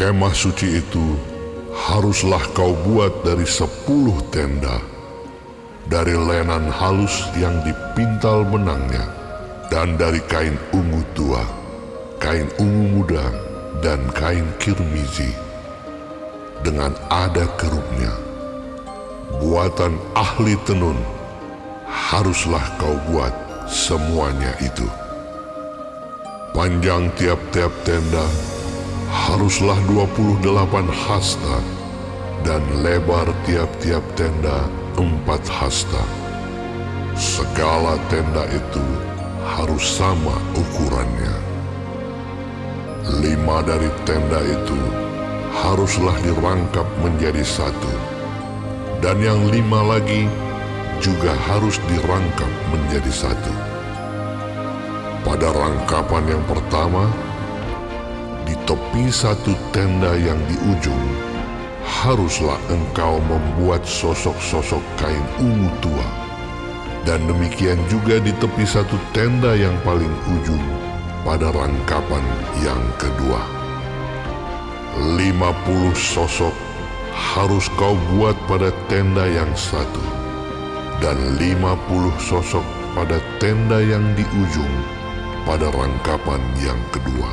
Kemah suci itu haruslah kau buat dari 10 tenda, dari lenan halus yang dipintal benangnya, dan dari kain ungu tua, kain ungu muda, dan kain kirmizi, dengan ada kerupnya. Buatan ahli tenun haruslah kau buat semuanya itu. Panjang tiap-tiap tenda haruslah 28 hasta, dan lebar tiap-tiap tenda 4 hasta. Segala tenda itu harus sama ukurannya. 5 dari tenda itu haruslah dirangkap menjadi satu, dan yang 5 lagi juga harus dirangkap menjadi satu. Pada rangkapan yang pertama, di tepi satu tenda yang di ujung, haruslah engkau membuat sosok-sosok kain ungu tua, dan demikian juga di tepi satu tenda yang paling ujung pada rangkapan yang kedua. 50 sosok harus kau buat pada tenda yang satu, dan 50 sosok pada tenda yang di ujung pada rangkapan yang kedua,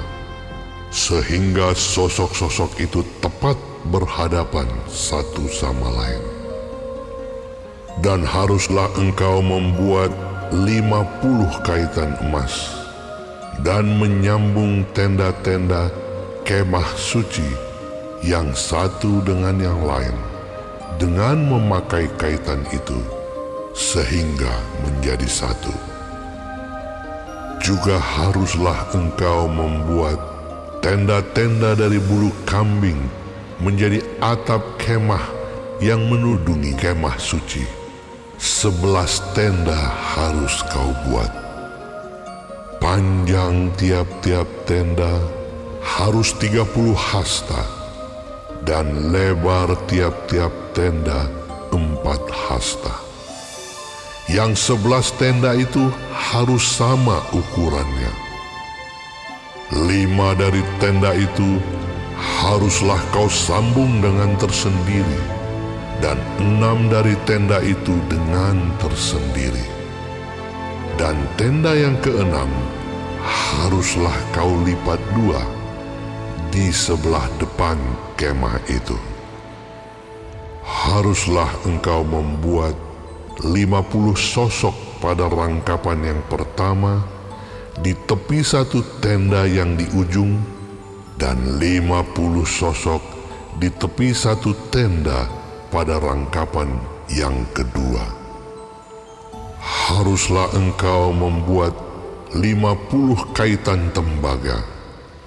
sehingga sosok-sosok itu tepat berhadapan satu sama lain. Dan haruslah engkau membuat 50 kaitan emas, dan menyambung tenda-tenda kemah suci yang satu dengan yang lain, dengan memakai kaitan itu, sehingga menjadi satu. Juga haruslah engkau membuat tenda-tenda dari bulu kambing menjadi atap kemah yang menudungi kemah suci. 11 tenda harus kau buat. Panjang tiap-tiap tenda harus 30 hasta, dan lebar tiap-tiap tenda 4 hasta. Yang 11 tenda itu harus sama ukurannya. 5 dari tenda itu haruslah kau sambung dengan tersendiri, dan 6 dari tenda itu dengan tersendiri. Dan tenda yang keenam haruslah kau lipat 2 di sebelah depan kemah itu. Haruslah engkau membuat 50 sosok pada rangkapan yang pertama di tepi satu tenda yang di ujung, dan 50 sosok di tepi satu tenda pada rangkapan yang kedua. Haruslah engkau membuat 50 kaitan tembaga,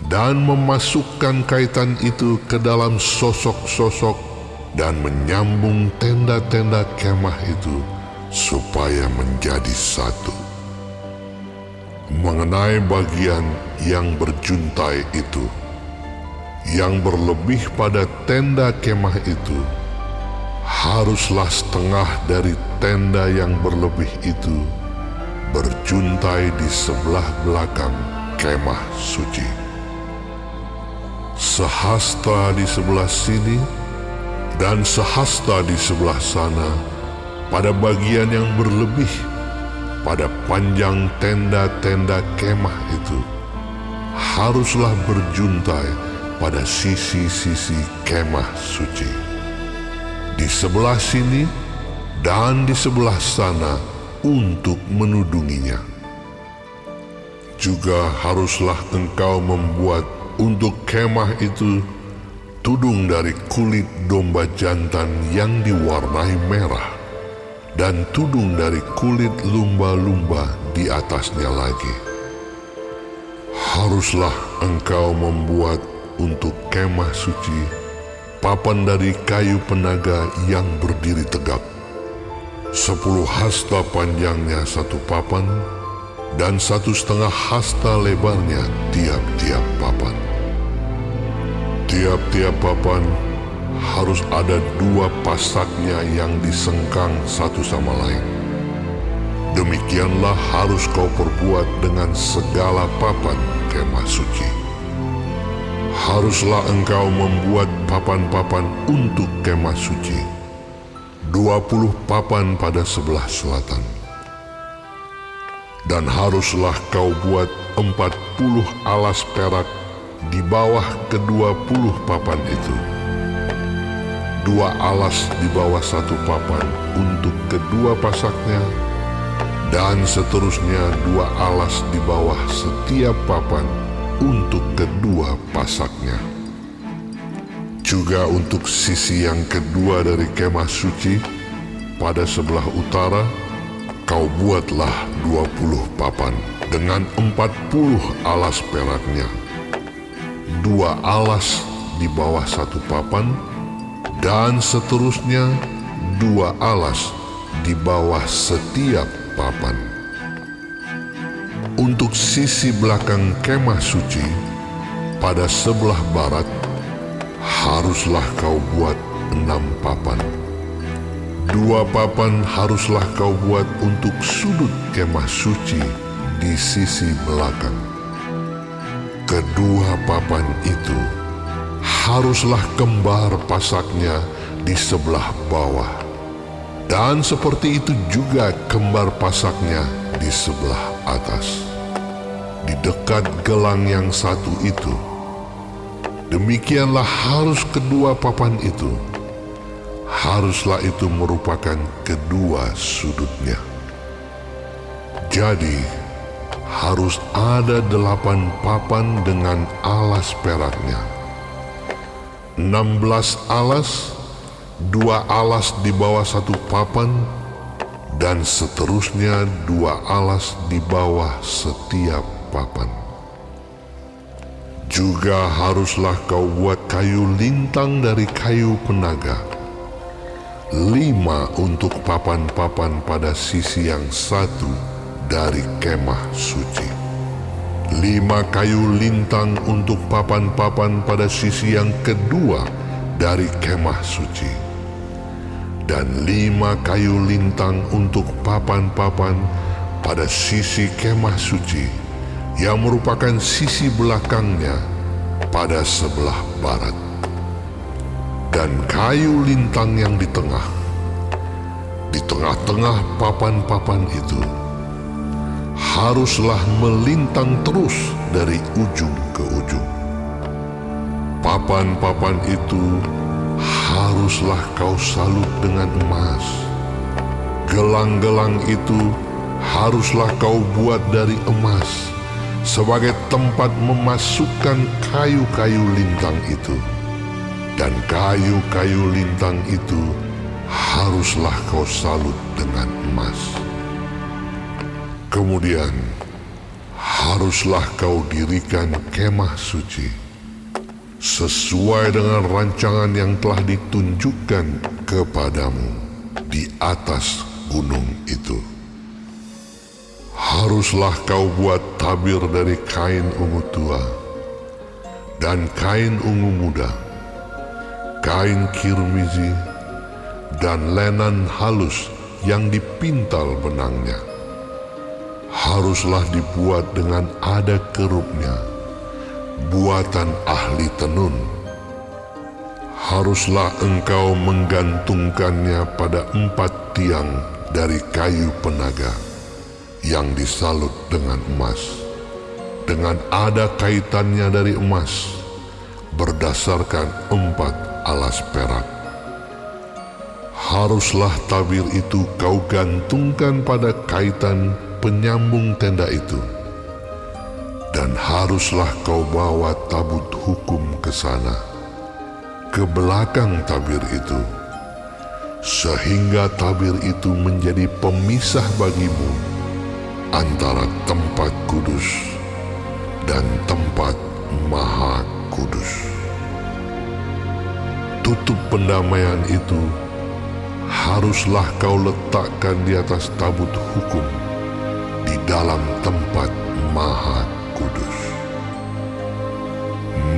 dan memasukkan kaitan itu ke dalam sosok-sosok, dan menyambung tenda-tenda kemah itu supaya menjadi satu. Mengenai bagian yang berjuntai itu, yang berlebih pada tenda kemah itu, haruslah setengah dari tenda yang berlebih itu berjuntai di sebelah belakang kemah suci. Sehasta di sebelah sini dan sehasta di sebelah sana pada bagian yang berlebih pada panjang tenda-tenda kemah itu, haruslah berjuntai pada sisi-sisi kemah suci, di sebelah sini dan di sebelah sana untuk menudunginya. Juga haruslah engkau membuat untuk kemah itu tudung dari kulit domba jantan yang diwarnai merah, dan tudung dari kulit lumba-lumba di atasnya lagi. Haruslah engkau membuat untuk kemah suci papan dari kayu penaga yang berdiri tegak. 10 hasta panjangnya satu papan, dan 1,5 hasta lebarnya tiap-tiap papan. Tiap-tiap papan harus ada 2 pasaknya yang disengkang satu sama lain. Demikianlah harus kau perbuat dengan segala papan kemah suci. Haruslah engkau membuat papan-papan untuk kemah suci, 20 papan pada sebelah selatan. Dan haruslah kau buat 40 alas perak di bawah ke-20 papan itu. 2 alas di bawah 1 papan untuk kedua pasaknya, dan seterusnya 2 alas di bawah setiap papan untuk kedua pasaknya. Juga untuk sisi yang kedua dari kemah suci, pada sebelah utara, kau buatlah 20 papan dengan 40 alas peraknya. 2 alas di bawah 1 papan, dan seterusnya 2 alas di bawah setiap papan. Untuk sisi belakang kemah suci, pada sebelah barat, haruslah kau buat 6 papan. 2 papan haruslah kau buat untuk sudut kemah suci di sisi belakang. Kedua papan itu haruslah kembar pasaknya di sebelah bawah, dan seperti itu juga kembar pasaknya di sebelah atas, di dekat gelang yang satu itu. Demikianlah harus kedua papan itu. Haruslah itu merupakan kedua sudutnya. Jadi harus ada 8 papan dengan alas peraknya. 16 alas, 2 alas di bawah 1 papan, dan seterusnya 2 alas di bawah setiap papan. Juga haruslah kau buat kayu lintang dari kayu penaga, 5 untuk papan-papan pada sisi yang satu dari kemah suci. 5 kayu lintang untuk papan-papan pada sisi yang kedua dari kemah suci. Dan 5 kayu lintang untuk papan-papan pada sisi kemah suci yang merupakan sisi belakangnya pada sebelah barat. Dan kayu lintang yang di tengah-tengah papan-papan itu, haruslah melintang terus dari ujung ke ujung. Papan-papan itu haruslah kau salut dengan emas. Gelang-gelang itu haruslah kau buat dari emas sebagai tempat memasukkan kayu-kayu lintang itu. Dan kayu-kayu lintang itu haruslah kau salut dengan emas. Kemudian haruslah kau dirikan kemah suci sesuai dengan rancangan yang telah ditunjukkan kepadamu di atas gunung itu. Haruslah kau buat tabir dari kain ungu tua dan kain ungu muda, kain kirmizi, dan lenan halus yang dipintal benangnya. Haruslah dibuat dengan ada kerupnya, buatan ahli tenun. Haruslah engkau menggantungkannya pada 4 tiang dari kayu penaga yang disalut dengan emas, dengan ada kaitannya dari emas, berdasarkan 4 alas perak. Haruslah tabir itu kau gantungkan pada kaitan penyambung tenda itu, dan haruslah kau bawa tabut hukum ke sana, ke belakang tabir itu, sehingga tabir itu menjadi pemisah bagimu antara tempat kudus dan tempat maha kudus. Tutup pendamaian itu haruslah kau letakkan di atas tabut hukum di dalam tempat maha kudus.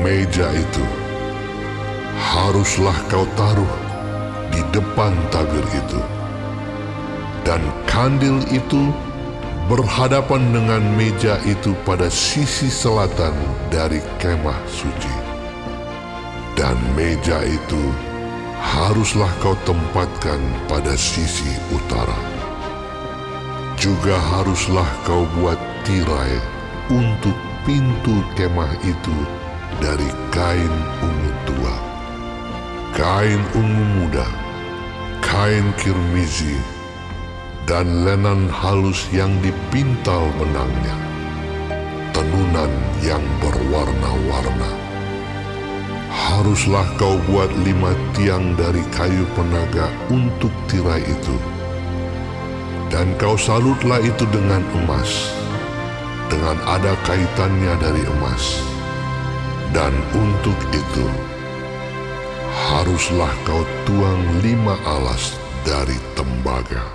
Meja itu haruslah kau taruh di depan tabir itu, dan kandil itu berhadapan dengan meja itu pada sisi selatan dari kemah suci. Dan meja itu haruslah kau tempatkan pada sisi utara. Juga haruslah kau buat tirai untuk pintu kemah itu dari kain ungu tua, kain ungu muda, kain kirmizi, dan lenan halus yang dipintal benangnya, tenunan yang berwarna-warna. Haruslah kau buat 5 tiang dari kayu penaga untuk tirai itu. Dan kau salutlah itu dengan emas, dengan ada kaitannya dari emas. Dan untuk itu, haruslah kau tuang 5 alas dari tembaga.